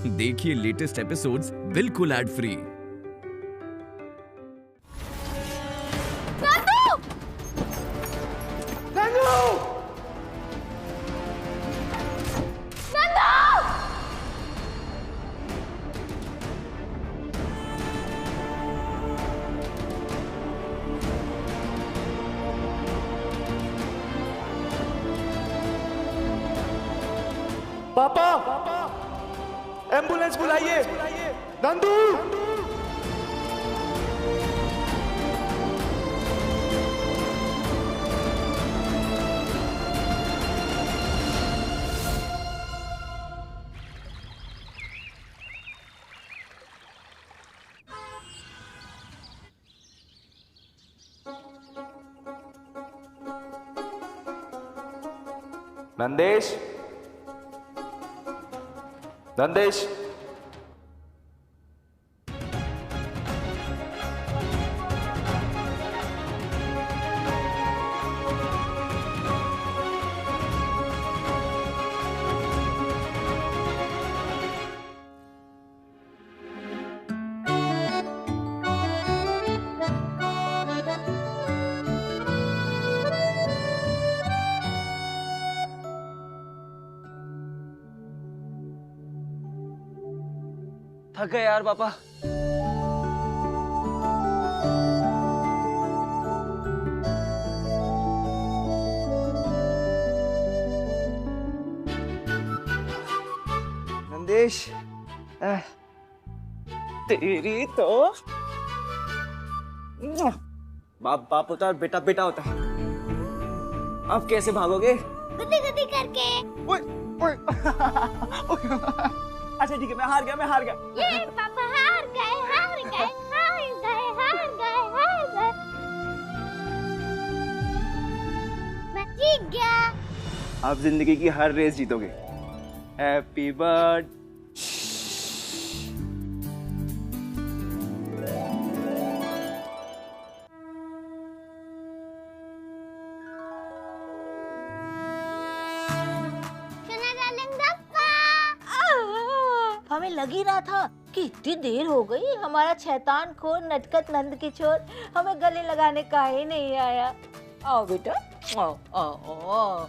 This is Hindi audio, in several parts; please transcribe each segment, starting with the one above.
देखिए लेटेस्ट एपिसोड्स बिल्कुल एड फ्री। पापा, एम्बुलेंस बुलाइए। नंदू, नंदेश, नंदेश, थक गए यार पापा। नंदेश, तेरी तो बाप बाप होता है और बेटा बेटा होता है। अब कैसे भागोगे? गुदी गुदी करके। ओए, ओए। अच्छा ठीक है, मैं हार गया। ये पापा हार गए। मैं जीत गया। आप जिंदगी की हर रेस जीतोगे। Happy birthday. हमें लग ही रहा था कि इतनी देर हो गई, हमारा शैतान खोर नटखट नंद किशोर हमें गले लगाने का ही नहीं आया। आओ बेटा, आओ आओ आओ।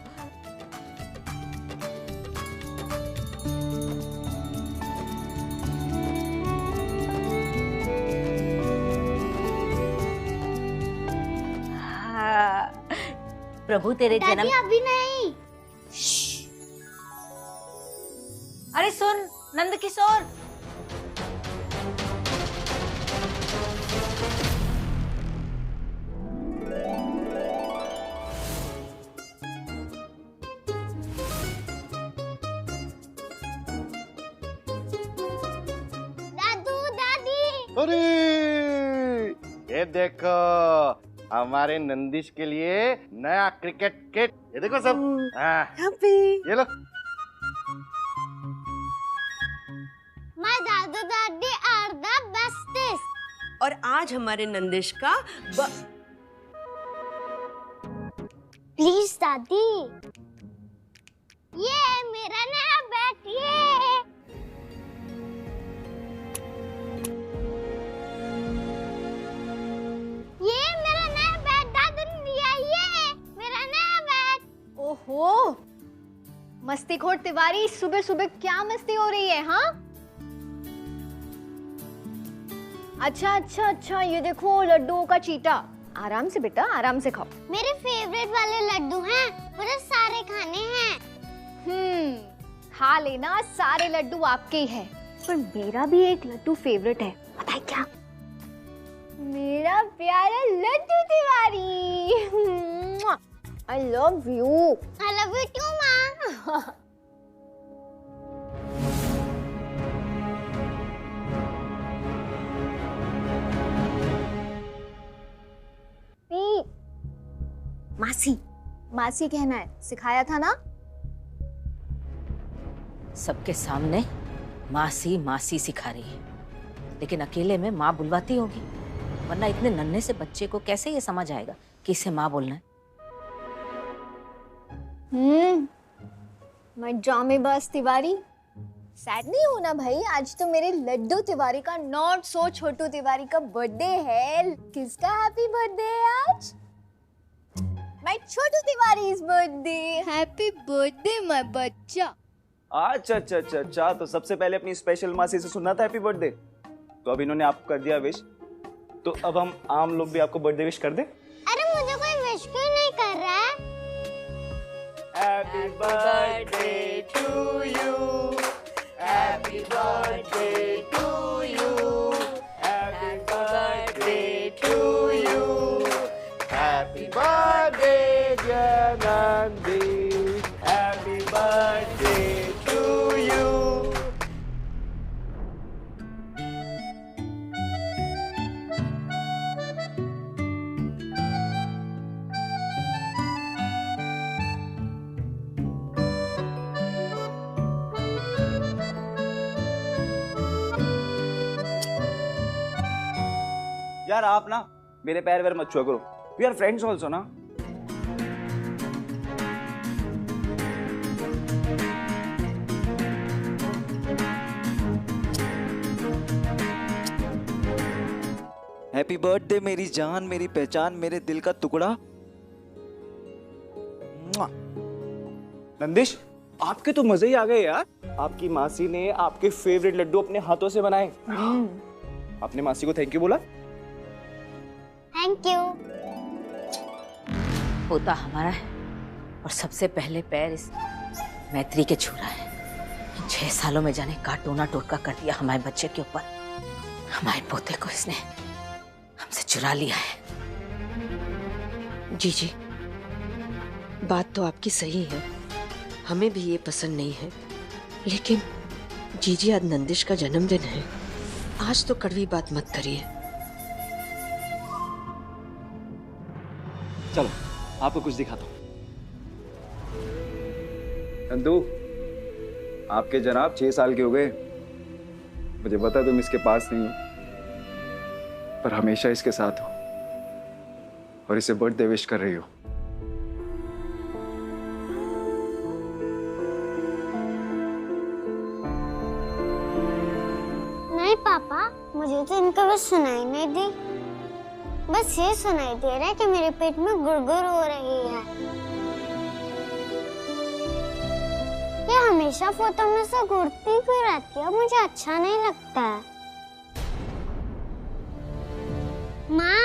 हाँ, प्रभु तेरे जन्म। अभी नहीं। अरे सुन नंद किशोर, दादू दादी। अरे ये देखो, हमारे नंदिश के लिए नया क्रिकेट किट। ये देखो सब। ये लो। My दादू दादी are the bestest। और आज हमारे नंदिश का प्लीज दादी, ये मेरा नया बैट। ये मेरा नया बैट दादू ने दिया। ये मेरा नया बैट। ओहो, मस्तीखोर तिवारी, सुबह सुबह क्या मस्ती हो रही है? हाँ अच्छा, ये देखो लड्डुओं का चीटा। आराम से बेटा, आराम से खाओ। मेरे फेवरेट वाले लड्डू हैं, मुझे सारे खाने हैं। खा लेना, सारे लड्डू आपके ही हैं। पर मेरा भी एक लड्डू फेवरेट है, पता है क्या? मेरा प्यारा Laddu Tiwari. I love you. I love you too, माँ। मासी कहना है, सिखाया था ना? सबके सामने मासी मासी सिखा रही है, लेकिन अकेले में माँ बुलवाती होगी, वरना इतने नन्हे से बच्चे को कैसे ये समझ आएगा कि इसे माँ बोलना है। मैं ड्रामेबाज तिवारी, सैड नहीं होना भाई, आज तो मेरे लड्डू तिवारी का नॉट सो छोटू तिवारी का बर्थडे है। किसका हैप्पी बर्थडे है आज? My Chhotu Tiwari is birthday. Happy birthday my बच्चा। अच्छा अच्छा अच्छा अच्छा, तो सबसे पहले अपनी स्पेशल मासी से सुनना था हैप्पी बर्थडे, तो अब इन्होंने आपको कर दिया विश, तो अब हम आम लोग भी आपको बर्थडे विश कर दें? अरे मुझे कोई विश क्यों नहीं कर रहा है? Happy birthday to you, happy birthday to you, happy birthday to you, happy birthday dear Nandish, happy birthday to you. यार आप ना मेरे पैर वैर मत छुआ करो, वी आर फ्रेंड्स ऑल्सो ना। हैप्पी बर्थडे मेरी जान, मेरी पहचान, मेरे दिल का टुकड़ा। नंदिश, आपके तो मजे ही आ गए यार। आपकी मासी ने आपके फेवरेट लड्डू अपने हाथों से बनाए। आपने मासी को थैंक यू बोला? Thank you. होता हमारा है और सबसे पहले पैर इस मैत्री के छू रहा है। 6 सालों में जाने का टोना टोटका कर दिया हमारे बच्चे के ऊपर। हमारे पोते को इसने हमसे चुरा लिया है। जी जी, बात तो आपकी सही है, हमें भी ये पसंद नहीं है, लेकिन जीजी आज नंदिश का जन्मदिन है, आज तो कड़वी बात मत करिए। चलो आपको कुछ दिखाता हूँ। नंदू, आपके जनाब 6 साल के हो गए। मुझे पता तुम इसके पास नहीं हो, पर हमेशा इसके साथ हो और इसे बर्थडे विश कर रही हो। नहीं पापा, मुझे तो इनका बस सुनाई नहीं दी। बस ये सुनाई दे रहा है कि मेरे पेट में गुड़गुड़ हो रही है। ये हमेशा फोटो में से गुड़ती क्यों रहती है? मुझे अच्छा नहीं लगता है। माँ,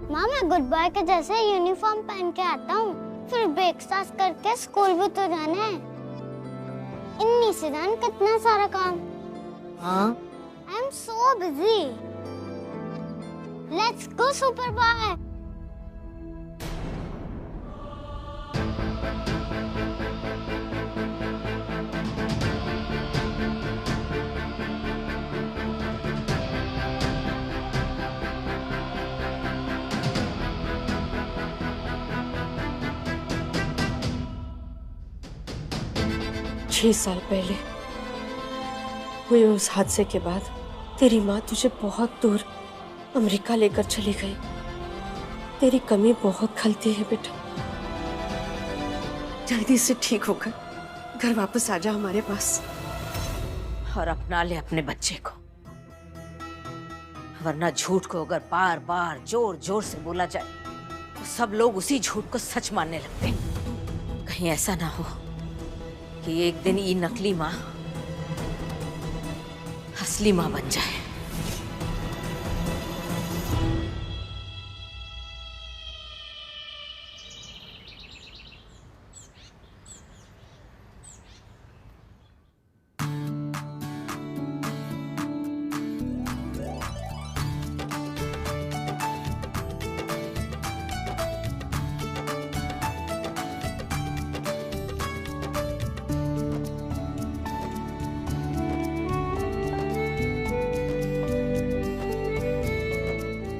'माँ मैं गुड बाय के जैसे यूनिफॉर्म पहन के आता हूँ, फिर ब्रेकफास्ट करके स्कूल भी तो जाना है। इन्हीं से जान कितना सारा काम। हाँ, I am so busy. Let's go super bye. छह साल पहले हुए उस हादसे के बाद तेरी माँ तुझे बहुत दूर अमेरिका लेकर चली गई। तेरी कमी बहुत खलती है बेटा, जल्दी से ठीक होकर घर वापस आ जा हमारे पास और अपना ले अपने बच्चे को, वरना झूठ को अगर बार बार जोर जोर से बोला जाए तो सब लोग उसी झूठ को सच मानने लगते हैं। कहीं ऐसा ना हो कि एक दिन ये नकली माँ असली माँ बन जाए।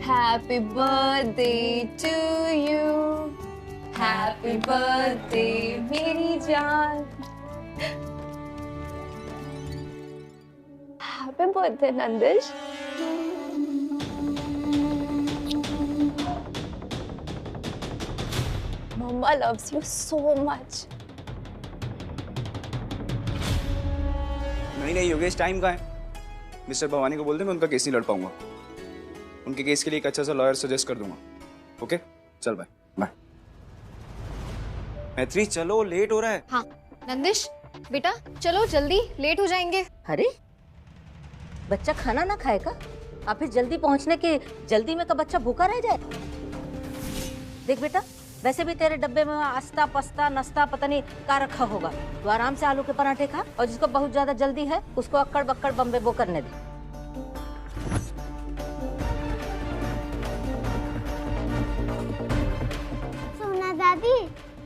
Happy birthday to you, happy birthday मेरी जान, happy birthday Nandish. Mamma loves you so much. नहीं योगेश, टाइम कहाँ है? मिस्टर भवानी को बोल दे, मैं उनका केस नहीं लड़ पाऊंगा। उनके केस के लिए एक अच्छा सा लॉयर सजेस्ट कर दूंगा। ओके चल बाय बाय। मैत्री चलो, लेट हो रहा है। हाँ नंदिश बेटा चलो जल्दी, लेट हो जाएंगे। अरे बच्चा खाना ना खाएगा? आप फिर जल्दी पहुंचने की जल्दी में का बच्चा भूखा रह जाए? देख बेटा, वैसे भी तेरे डब्बे में आस्ता पस्ता नाश्ता पता नहीं क्या रखा होगा, तो आराम से आलू के पराठे खा, और जिसको बहुत ज्यादा जल्दी है उसको अक्कड़ बक्कड़ बम्बे बो करने दे। सोना दादी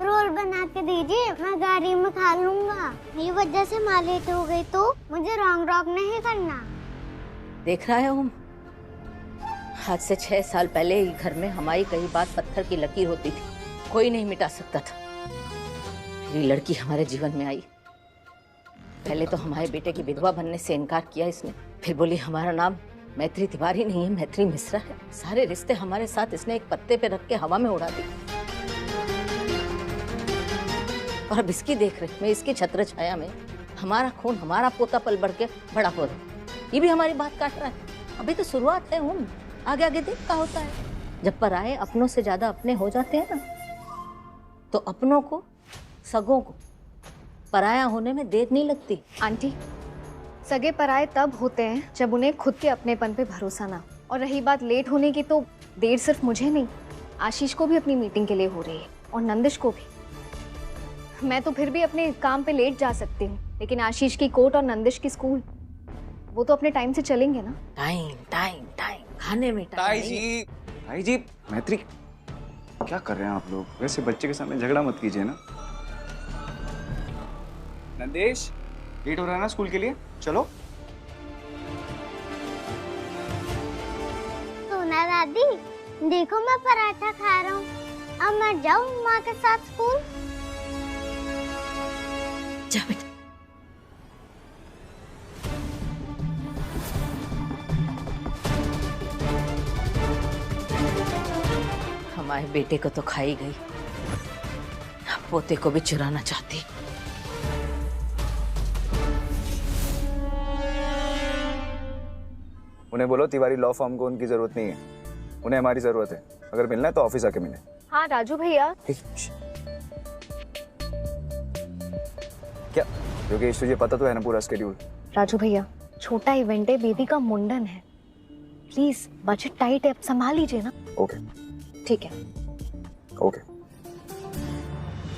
रोल बना के दीजिए, मैं गाड़ी में खा लूंगा। ये वजह से माँ लेट हो गई तो मुझे रॉन्ग नहीं करना। देख रहा है ओम, आज से 6 साल पहले ही घर में हमारी कई बात पत्थर की लकीर होती थी, कोई नहीं मिटा सकता था। मेरी लड़की हमारे जीवन में आई, पहले तो हमारे बेटे की विधवा बनने से इनकार किया इसने, फिर बोली हमारा नाम मैत्री तिवारी नहीं है, मैत्री मिश्रा है। सारे रिश्ते हमारे साथ इसने एक पत्ते पे रख के हवा में उड़ा दी। और अब इसकी देख रेख में, इसकी छत्र छाया में हमारा खून, हमारा पोता पल बढ़ के बड़ा हो रहा है। ये भी हमारी बात काट रहा है। अभी तो शुरुआत है ओम, आगे आगे देख क्या होता है। जब पराये अपनों से ज्यादा अपने हो जाते हैं ना, तो अपनों को, सगों को पराया होने में देर नहीं लगती। आंटी सगे पराये तब होते हैं जब उन्हें खुद के अपनेपन पे भरोसा ना। और रही बात लेट होने की, तो देर सिर्फ मुझे नहीं, आशीष को भी अपनी मीटिंग के लिए हो रही है, और नंदिश को भी। मैं तो फिर भी अपने काम पे लेट जा सकती हूँ, लेकिन आशीष की कोर्ट और नंदिश की स्कूल, वो तो अपने टाइम से चलेंगे ना। टाइम टाइम टाइम खाने में टाइम। भाई जी मैत्री क्या कर रहे हैं आप लोग? वैसे बच्चे के सामने झगड़ा मत कीजिए ना। नंदेश लेट हो रहा है ना स्कूल के लिए, चलो। सोना दादी देखो मैं पराठा खा रहा हूँ, अब मैं जाऊँ माँ के साथ स्कूल? जा बेटा। हमारे बेटे को तो खाई गई, पोते को भी चुराना चाहती। उन्हें बोलो तिवारी लॉ फॉर्म को उनकी जरूरत नहीं है, उन्हें हमारी जरूरत है। अगर मिलना है तो ऑफिस आके मिले। हाँ राजू भैया। क्या योगेश, तुझे पता तो है ना पूरा स्केड्यूल? राजू भैया छोटा इवेंट है, बेबी का मुंडन है, प्लीज बजट टाइट है, अब संभाल लीजिए ना। ओके ठीक है। ओके।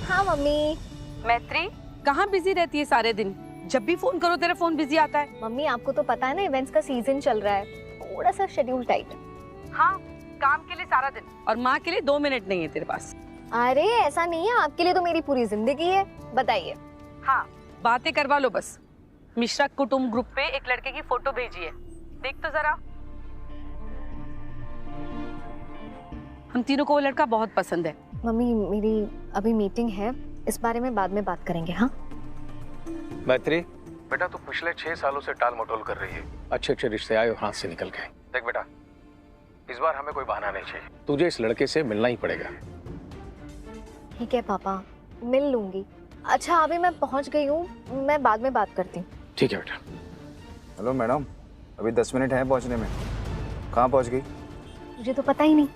हाँ मम्मी। मैत्री कहाँ बिजी रहती है सारे दिन? जब भी फोन करो तेरा फोन बिजी आता है। मम्मी आपको तो पता है ना, इवेंट्स का सीजन चल रहा है, थोड़ा सा शेड्यूल टाइट है। हाँ काम के लिए सारा दिन, और माँ के लिए 2 मिनट नहीं है तेरे पास। अरे ऐसा नहीं है, आपके लिए तो मेरी पूरी जिंदगी है। बताइए। हाँ बातें करवा लो बस। मिश्रा कुटुंब ग्रुप पे एक लड़के की फोटो भेजी है, देख तो जरा। हम तीनों को वो लड़का बहुत पसंद है। मम्मी मेरी अभी मीटिंग है, इस बारे में बाद में बात करेंगे। हाँ मैत्री बेटा, तू पिछले 6 सालों से टाल मटोल कर रही है, अच्छे अच्छे रिश्ते आए और हाथ से निकल गए। देख बेटा, इस बार हमें कोई बहाना नहीं चाहिए, तुझे इस लड़के से मिलना ही पड़ेगा। ठीक है पापा, मिल लूंगी। अच्छा अभी मैं पहुंच गई हूँ, मैं बाद में बात करती हूँ। ठीक है बेटा। हेलो मैडम, अभी 10 मिनट हैं पहुंचने में। कहाँ पहुंच गई? मुझे तो पता ही नहीं,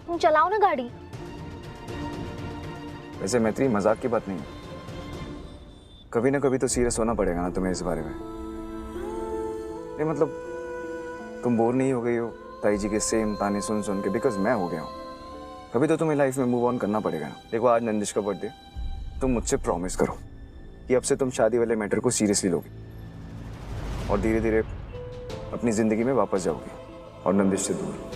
तुम चलाओ ना गाड़ी। वैसे मैत्री मजाक की बात नहीं है, कभी ना कभी तो सीरियस होना पड़ेगा ना तुम्हें इस बारे में। नहीं मतलब तुम बोर नहीं हो गई हो ताई जी के सेम ताने सुन सुन के? बिकॉज मैं हो गया हूँ। कभी तो तुम्हें लाइफ में मूव ऑन करना पड़ेगा ना। देखो आज नंदिश का बर्थडे, तुम मुझसे प्रॉमिस करो कि अब से तुम शादी वाले मैटर को सीरियसली लोगे और धीरे धीरे अपनी जिंदगी में वापस जाओगे और नंदिश से दूर।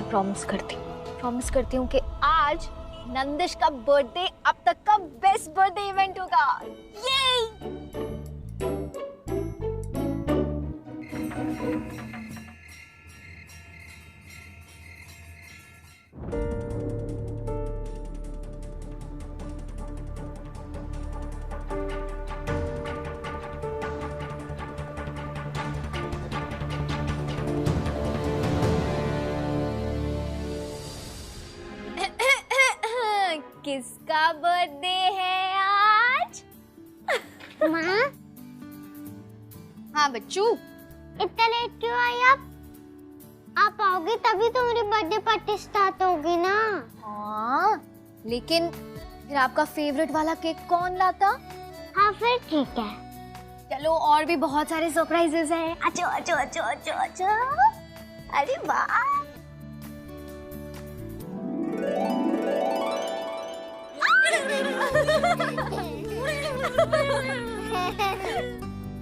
प्रॉमिस करती हूँ कि आज नंदिश का बर्थडे अब तक का बेस्ट बर्थडे इवेंट होगा। ये किसका बर्थडे है आज? माँ, हाँ बच्चू, इतना लेट क्यों आई आप आओगी तभी तो मेरी बर्थडे पार्टी स्टार्ट होगी ना। हाँ, लेकिन फिर आपका फेवरेट वाला केक कौन लाता? हाँ फिर ठीक है। चलो और भी बहुत सारे सरप्राइजेस हैं। आजो आजो आजो आजो आजो। अरे वाह।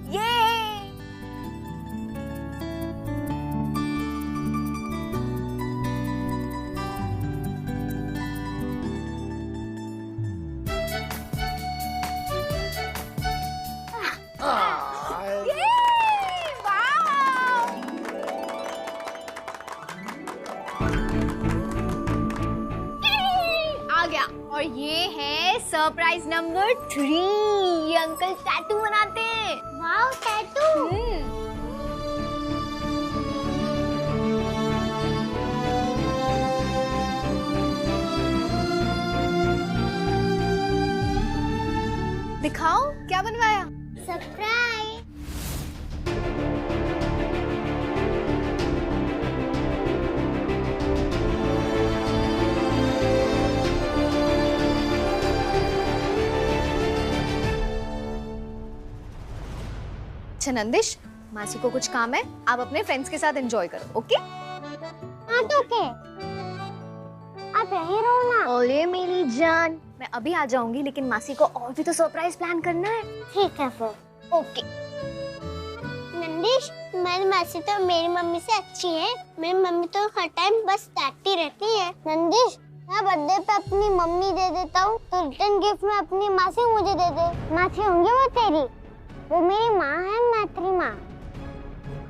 ये आ गया। और ये है सरप्राइज नंबर 3। ये अंकल टैटू बनाते हैं। Wow, tattoo. दिखाओ क्या बनवाया। सरप्राइज। अच्छा नंदिश, मासी को कुछ काम है, आप अपने फ्रेंड्स के साथ एंजॉय करो। ओके? हाँ तो ओके। आप यहीं रहो ना। ओले मेरी जान, मैं अभी आ जाऊंगी, लेकिन मासी को और भी तो सरप्राइज प्लान करना है। ठीक है फिर। ओके। नंदिश, मेरी मासी तो मेरी मम्मी से अच्छी है। मेरी मम्मी तो हर टाइम बस डांटती रहती है। नंदिश, मैं बर्थडे पे अपनी मम्मी दे देता हूँ तो रिटर्न गिफ्ट में अपनी मासी मुझे दे दे। मासी होंगी वो तेरी, वो मेरी माँ है, मैत्री माँ।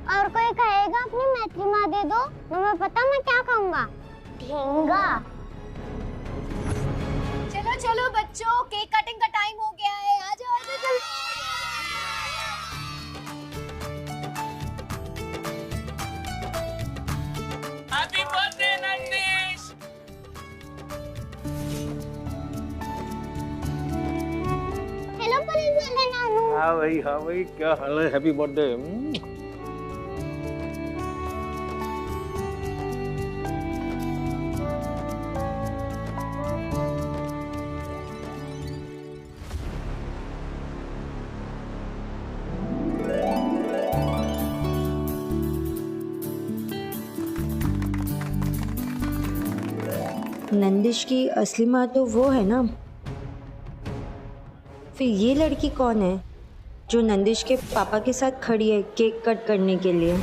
और कोई कहेगा अपनी मैत्री माँ दे दो, तो मैं पता मैं क्या कहूँगा? ढेंगा। चलो चलो बच्चों, केक कटिंग का टाइम हो गया है। आ जाओ आ जाओ जल्दी। Happy birthday Nandish. Hello police वाले नानू। हाँ भाई, क्या हाल है? Happy birthday. नंदिश की असली माँ तो वो है ना। फिर ये लड़की कौन है जो नंदिश के पापा के साथ खड़ी है केक कट करने के लिए?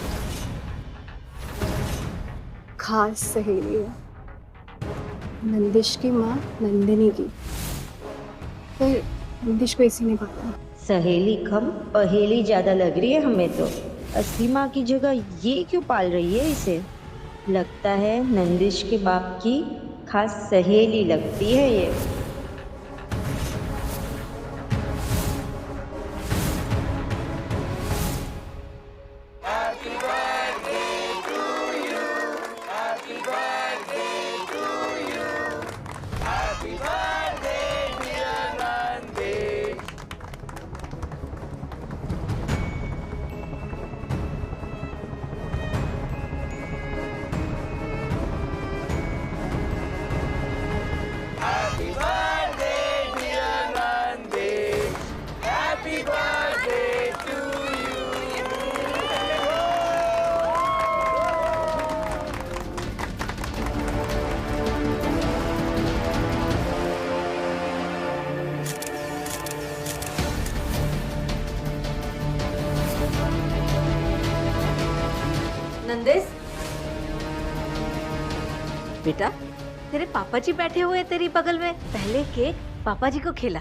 खास सहेली है नंदिश की माँ नंदिनी की। पर नंदिश को इसी ने पता। सहेली कम पहेली ज्यादा लग रही है हमें तो। असली माँ की जगह ये क्यों पाल रही है इसे? लगता है नंदिश के बाप की खास सहेली लगती है ये। नंदिश बेटा, तेरे पापा जी बैठे हुए तेरी बगल में। पहले केक पापा जी को खिला।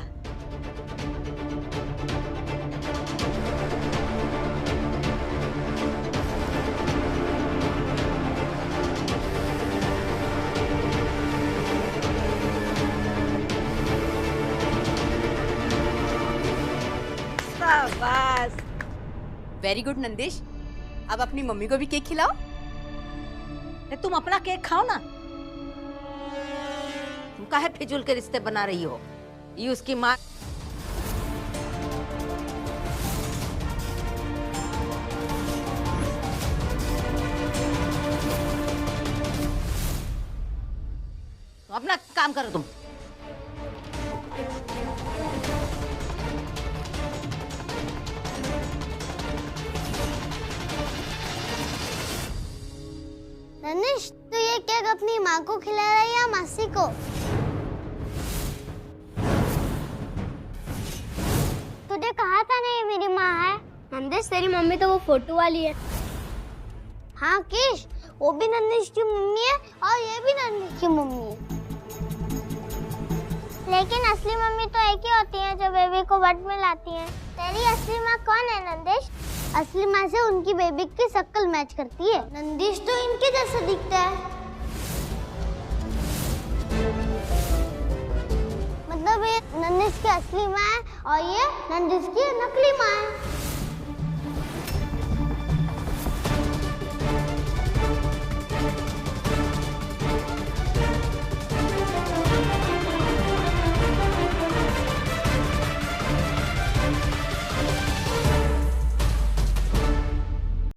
शाबाश, वेरी गुड नंदिश। अब अपनी मम्मी को भी केक खिलाओ। तुम अपना केक खाओ ना। तुम काहे फिजूल के रिश्ते बना रही हो? ये उसकी माँ। अपना काम करो तुम। नंदिश, तू ये केक अपनी माँ को खिला रहा है या मासी को? तुझे कहा था ना ये मेरी माँ है। नंदिश, तेरी मम्मी तो वो फोटो वाली है। हाँ किश, वो भी नंदिश की मम्मी है और ये भी नंदिश की मम्मी है। लेकिन असली मम्मी तो एक ही होती है जो बेबी को वर्ल्ड में लाती है। तेरी असली माँ कौन है नंदिश? असली माँ से उनकी बेबी की शक्ल मैच करती है। नंदिश तो इनके जैसा दिखता है। मतलब ये नंदिश की असली माँ है और ये नंदिश की नकली माँ है।